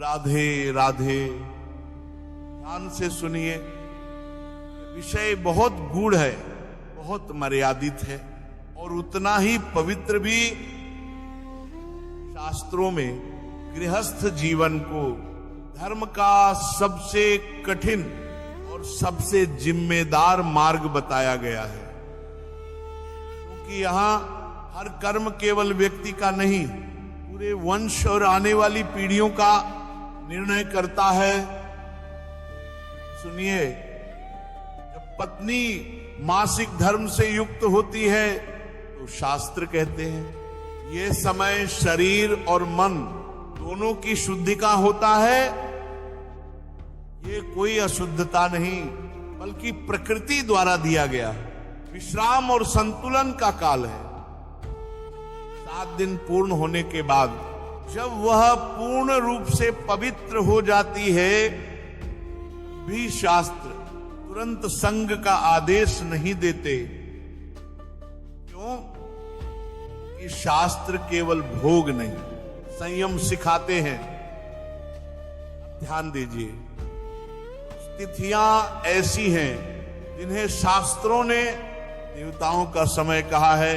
राधे राधे। ध्यान से सुनिए, विषय बहुत गूढ़ है, बहुत मर्यादित है और उतना ही पवित्र भी। शास्त्रों में गृहस्थ जीवन को धर्म का सबसे कठिन और सबसे जिम्मेदार मार्ग बताया गया है, क्योंकि यहां हर कर्म केवल व्यक्ति का नहीं, पूरे वंश और आने वाली पीढ़ियों का निर्णय करता है। सुनिए, जब पत्नी मासिक धर्म से युक्त होती है तो शास्त्र कहते हैं ये समय शरीर और मन दोनों की शुद्धि का होता है। ये कोई अशुद्धता नहीं, बल्कि प्रकृति द्वारा दिया गया विश्राम और संतुलन का काल है। 7 दिन पूर्ण होने के बाद जब वह पूर्ण रूप से पवित्र हो जाती है, भी शास्त्र तुरंत संग का आदेश नहीं देते। क्यों? कि शास्त्र केवल भोग नहीं, संयम सिखाते हैं। ध्यान दीजिए, तिथियां ऐसी हैं जिन्हें शास्त्रों ने देवताओं का समय कहा है,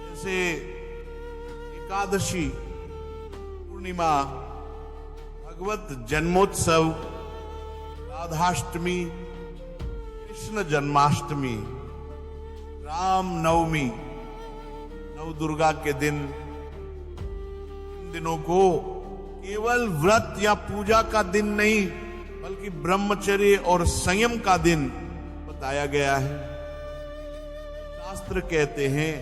जैसे एकादशी, पूर्णिमा, भगवत जन्मोत्सव, राधाष्टमी, कृष्ण जन्माष्टमी, राम नवमी, नव दुर्गा के दिन। इन दिनों को केवल व्रत या पूजा का दिन नहीं, बल्कि ब्रह्मचर्य और संयम का दिन बताया गया है। शास्त्र कहते हैं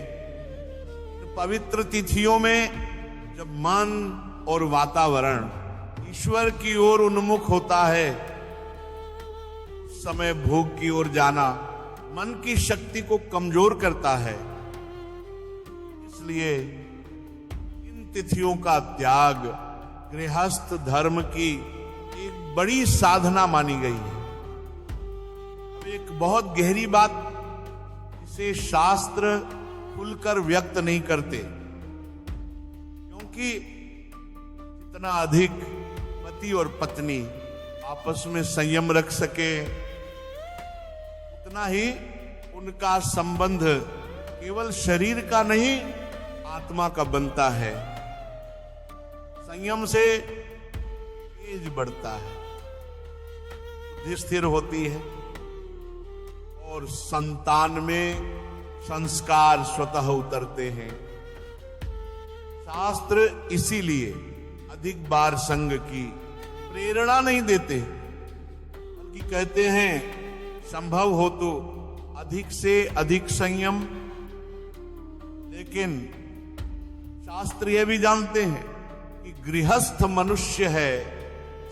कि पवित्र तिथियों में जब मन और वातावरण ईश्वर की ओर उन्मुख होता है, उस समय भोग की ओर जाना मन की शक्ति को कमजोर करता है। इसलिए इन तिथियों का त्याग गृहस्थ धर्म की एक बड़ी साधना मानी गई है। एक बहुत गहरी बात, इसे शास्त्र खुलकर व्यक्त नहीं करते, क्योंकि जितना अधिक पति और पत्नी आपस में संयम रख सके, उतना ही उनका संबंध केवल शरीर का नहीं, आत्मा का बनता है। संयम से तेज बढ़ता है, बुद्धि स्थिर होती है और संतान में संस्कार स्वतः उतरते हैं। शास्त्र इसीलिए अधिक बार संग की प्रेरणा नहीं देते, बल्कि कहते हैं संभव हो तो अधिक से अधिक संयम। लेकिन शास्त्र यह भी जानते हैं कि गृहस्थ मनुष्य है,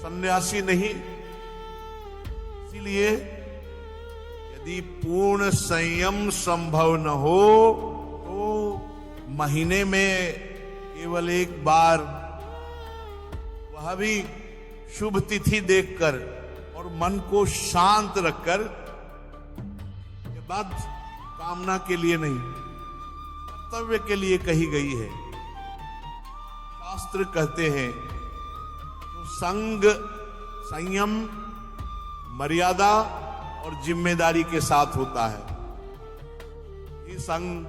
सन्यासी नहीं। इसीलिए यदि पूर्ण संयम संभव न हो तो महीने में केवल एक बार, वह भी शुभ तिथि देखकर और मन को शांत रखकर, ये बात कामना के लिए नहीं, कर्तव्य के लिए कही गई है। शास्त्र कहते हैं तो संग, संयम, मर्यादा और जिम्मेदारी के साथ होता है, ये संग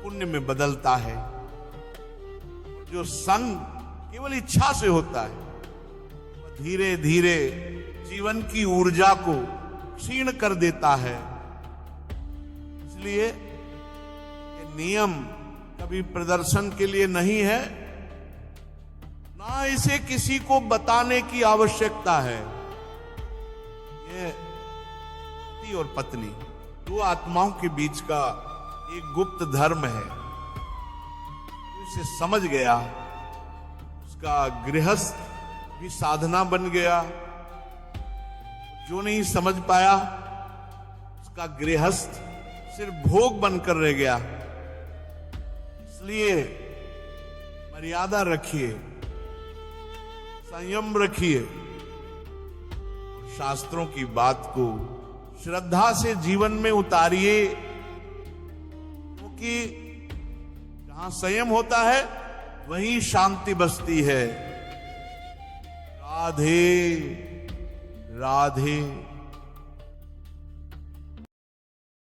पुण्य में बदलता है। जो संग केवल इच्छा से होता है, वह धीरे धीरे जीवन की ऊर्जा को क्षीण कर देता है। इसलिए ये नियम कभी प्रदर्शन के लिए नहीं है, ना इसे किसी को बताने की आवश्यकता है। ये पति और पत्नी, दो आत्माओं के बीच का एक गुप्त धर्म है। तो इसे समझ गया, उसका गृहस्थ भी साधना बन गया। जो नहीं समझ पाया, उसका गृहस्थ सिर्फ भोग बनकर रह गया। इसलिए मर्यादा रखिए, संयम रखिए, शास्त्रों की बात को श्रद्धा से जीवन में उतारिए, क्योंकि जहां संयम होता है वहीं शांति बसती है। राधे राधे।